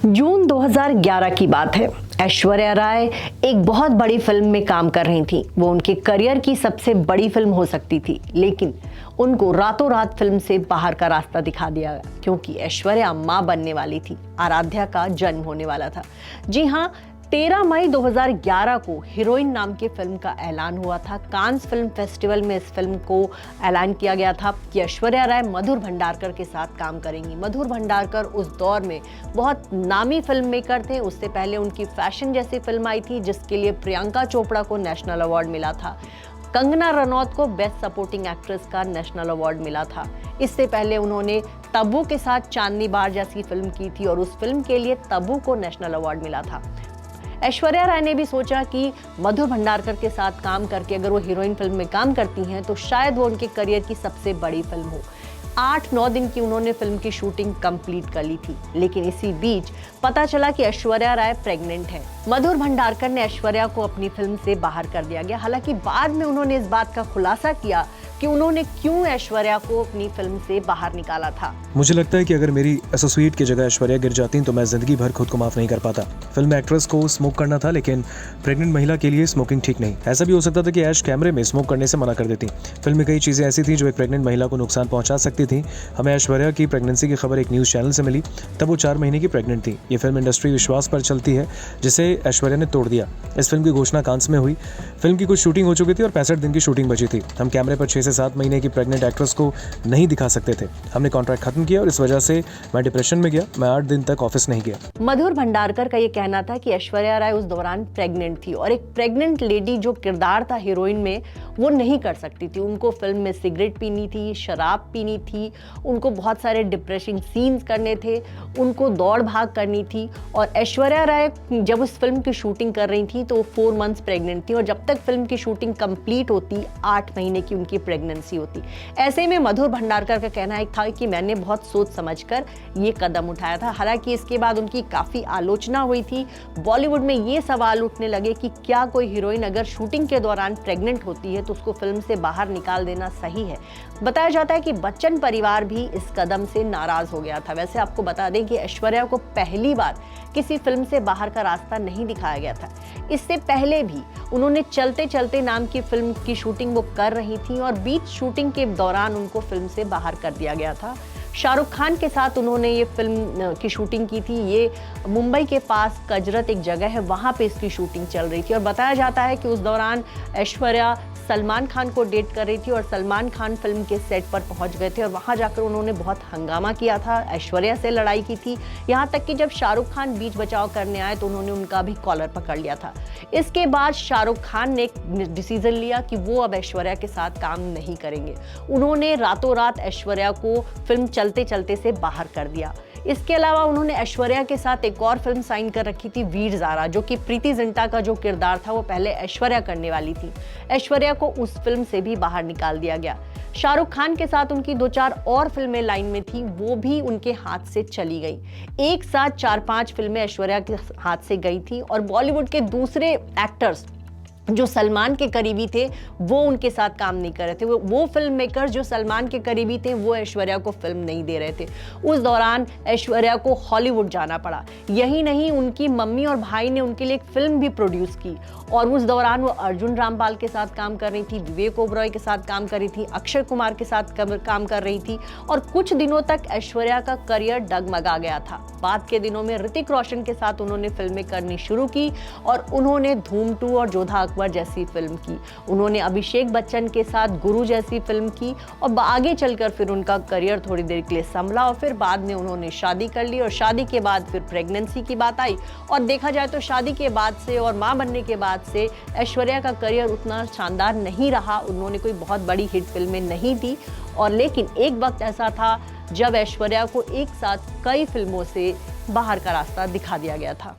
जून 2011 की बात है। ऐश्वर्या राय एक बहुत बड़ी फिल्म में काम कर रही थी। वो उनके करियर की सबसे बड़ी फिल्म हो सकती थी, लेकिन उनको रातों रात फिल्म से बाहर का रास्ता दिखा दिया गया, क्योंकि ऐश्वर्या मां बनने वाली थी। आराध्या का जन्म होने वाला था। जी हाँ, 13 मई 2011 को हीरोइन नाम की फिल्म का ऐलान हुआ था। कांस फिल्म फेस्टिवल में इस फिल्म को ऐलान किया गया था कि ऐश्वर्या राय मधुर भंडारकर के साथ काम करेंगी। मधुर भंडारकर उस दौर में बहुत नामी फिल्म मेकर थे। उससे पहले उनकी फैशन जैसी फिल्म आई थी, जिसके लिए प्रियंका चोपड़ा को नेशनल अवार्ड मिला था। कंगना रनौत को बेस्ट सपोर्टिंग एक्ट्रेस का नेशनल अवार्ड मिला था। इससे पहले उन्होंने तब्बू के साथ चांदनी बार जैसी फिल्म की थी और उस फिल्म के लिए तब्बू को नेशनल अवार्ड मिला था। ऐश्वर्या राय ने भी सोचा कि मधुर भंडारकर के साथ काम करके अगर वो हीरोइन फिल्म में काम करती हैं तो शायद वो उनके करियर की सबसे बड़ी फिल्म हो। 8-9 दिन की उन्होंने फिल्म की शूटिंग कंप्लीट कर ली थी, लेकिन इसी बीच पता चला कि ऐश्वर्या राय प्रेग्नेंट है। मधुर भंडारकर ने ऐश्वर्या को अपनी फिल्म से बाहर कर दिया गया। हालांकि बाद में उन्होंने इस बात का खुलासा किया कि उन्होंने क्यों ऐश्वर्या को अपनी फिल्म से बाहर निकाला था। मुझे लगता है कि अगर मेरी एसोसिएट की जगह ऐश्वर्या गिर जाती तो मैं जिंदगी भर खुद को माफ नहीं कर पाता। फिल्म एक्ट्रेस को स्मोक करना था, लेकिन प्रेग्नेंट महिला के लिए स्मोकिंग ठीक नहीं। ऐसा भी हो सकता था कि ऐश कैमरे में स्मोक करने से मना कर देती। फिल्म में कई चीजें ऐसी थी जो एक प्रेग्नेंट महिला को नुकसान पहुंचा सकती थी। हमें ऐश्वर्या की प्रेगनेंसी की खबर एक न्यूज चैनल से मिली, तब वो 4 महीने की प्रेग्नेंट थी। ये फिल्म इंडस्ट्री विश्वास पर चलती है, जिसे ऐश्वर्या ने तोड़ दिया। इस फिल्म की घोषणा कांस में हुई। फिल्म की कुछ शूटिंग हो चुकी थी और 65 दिन की शूटिंग बची थी। हम कैमरे पर 6 से 7 महीने की प्रेग्नेंट एक्ट्रेस को नहीं दिखा सकते थे। हमने कॉन्ट्रैक्ट खत्म किया और इस वजह से मैं डिप्रेशन में गया। मैं 8 दिन तक ऑफिस नहीं गया। मधुर भंडारकर का ये कहना था कि ऐश्वर्या राय उस दौरान प्रेग्नेंट थी और एक प्रेग्नेंट लेडी जो किरदार था हीरोइन में, वो नहीं कर सकती थी। उनको फिल्म में सिगरेट पीनी थी, शराब पीनी थी, उनको बहुत सारे डिप्रेसिंग सीन्स करने थे, उनको दौड़ भाग करनी थी। और ऐश्वर्या राय जब उस फिल्म की शूटिंग कर रही थी तो 4 मंथ्स प्रेग्नेंट थी और जब तक फिल्म की शूटिंग कंप्लीट होती 8 महीने की उनकी प्रेगनेंसी होती। ऐसे में मधुर भंडारकर का कहना एक था कि मैंने बहुत सोच समझकर ये कदम उठाया था। हालांकि इसके बाद उनकी काफी आलोचना हुई थी। बॉलीवुड में ये सवाल उठने लगे कि क्या कोई हीरोइन अगर शूटिंग के दौरान प्रेग्नेंट होती है तो उसको फिल्म से बाहर निकाल देना सही है। बताया जाता है कि बच्चन परिवार भी इस कदम से नाराज हो गया था। वैसे आपको बता दें कि ऐश्वर्या को पहली बार किसी फिल्म से बाहर का रास्ता नहीं दिखाया गया था। इससे पहले भी उन्होंने चलते चलते नाम की फिल्म की शूटिंग वो कर रही थी और बीच शूटिंग के दौरान उनको फिल्म से बाहर कर दिया गया था। शाहरुख खान के साथ उन्होंने ये फिल्म की शूटिंग की थी। ये मुंबई के पास कजरत एक जगह है, वहाँ पे इसकी शूटिंग चल रही थी और बताया जाता है कि उस दौरान ऐश्वर्या सलमान खान को डेट कर रही थी और सलमान खान फिल्म के सेट पर पहुंच गए थे और वहां जाकर उन्होंने बहुत हंगामा किया था, ऐश्वर्या से लड़ाई की थी। यहां तक कि जब शाहरुख खान बीच बचाव करने आए तो उन्होंने उनका भी कॉलर पकड़ लिया था। इसके बाद शाहरुख खान ने एक डिसीजन लिया कि वो अब ऐश्वर्या के साथ काम नहीं करेंगे। उन्होंने रातों रात ऐश्वर्या को फिल्म चलते चलते से बाहर कर दिया। इसके अलावा उन्होंने ऐश्वर्या के साथ एक और फिल्म साइन कर रखी थी, वीर ज़ारा, जो कि प्रीति जिंटा का जो किरदार था वो पहले ऐश्वर्या करने वाली थी। ऐश्वर्या को उस फिल्म से भी बाहर निकाल दिया गया। शाहरुख खान के साथ उनकी 2-4 और फिल्में लाइन में थी, वो भी उनके हाथ से चली गई। एक साथ 4-5 फिल्में ऐश्वर्या के हाथ से गई थी और बॉलीवुड के दूसरे एक्टर्स जो सलमान के करीबी थे वो उनके साथ काम नहीं कर रहे थे। वो फिल्म मेकर जो सलमान के करीबी थे वो ऐश्वर्या को फिल्म नहीं दे रहे थे। उस दौरान ऐश्वर्या को हॉलीवुड जाना पड़ा। यही नहीं, उनकी मम्मी और भाई ने उनके लिए एक फिल्म भी प्रोड्यूस की और उस दौरान वो अर्जुन रामपाल के साथ काम कर रही थी, विवेक ओबरॉय के साथ काम कर रही थी, अक्षय कुमार के साथ काम कर रही थी और कुछ दिनों तक ऐश्वर्या का करियर डगमगा गया था। बाद के दिनों में ऋतिक रोशन के साथ उन्होंने फिल्में करनी शुरू की और उन्होंने धूम 2 और जोधा अकबर जैसी फिल्म की। उन्होंने अभिषेक बच्चन के साथ गुरु जैसी फिल्म की और आगे चलकर फिर उनका करियर थोड़ी देर के लिए संभला और फिर बाद में उन्होंने शादी कर ली और शादी के बाद फिर प्रेगनेंसी की बात आई और देखा जाए तो शादी के बाद से और मां बनने के बाद से ऐश्वर्या का करियर उतना शानदार नहीं रहा। उन्होंने कोई बहुत बड़ी हिट फिल्में नहीं दी और लेकिन एक वक्त ऐसा था जब ऐश्वर्या को एक साथ कई फिल्मों से बाहर का रास्ता दिखा दिया गया था।